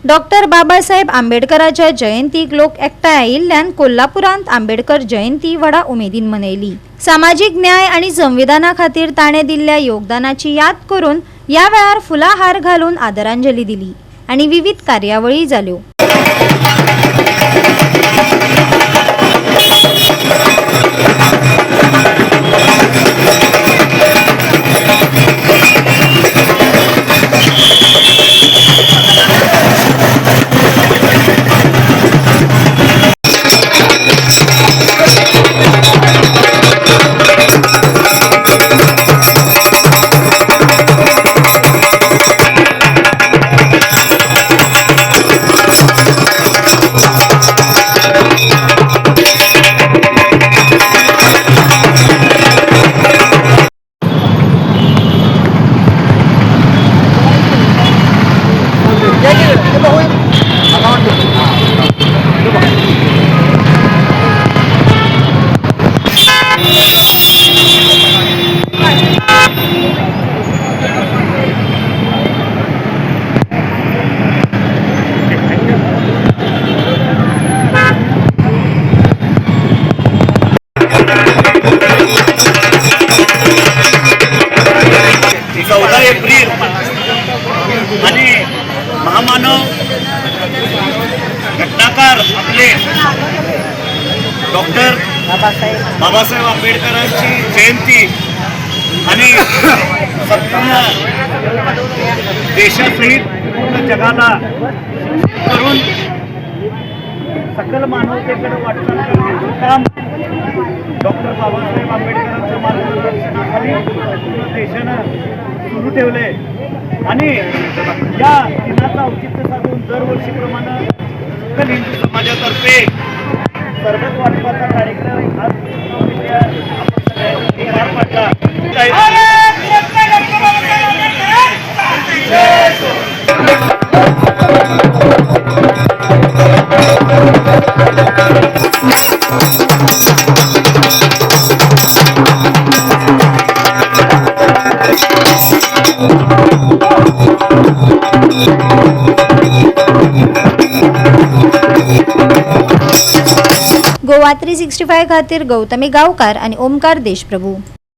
Doctor Babasaheb आंबेडकरांच्या जयंतीक लोक एकठांय आयिल्ल्यान कोल्हापुरांत आंबेडकर जयंती व्हडा उमेदीन मनयली। सामाजिक न्याय आणि संविधाना खातीर ताणें दिल्ल्या योगदानाची याद करून या वेळार फुलां हार घालून आदरांजली दिली आणि विविध कार्यावळी जाल्यो। एप्रिल आणि महामानव घटनाकार आपले डॉक्टर बाबासाहेब आंबेडकरांची जयंती आणि संपूर्ण देशासहित पूर्ण जगाला करून सकल मानवतेकडे वाटचाल करण्याचं काम डॉक्टर बाबासाहेब आंबेडकरांच्या मार्गदर्शनाखाली पूर्ण देशानं सुरू ठेवले आणि या दिनाचं औचित्य साधून दरवर्षीप्रमाणे सकल हिंदू समाजातर्फे सरबत वाटपाचा कार्यक्रम आज आपण सगळ्यांनी पार पाडला। गोवा 365 खातीर गौतमी गावकार आणि ओमकार देशप्रभू।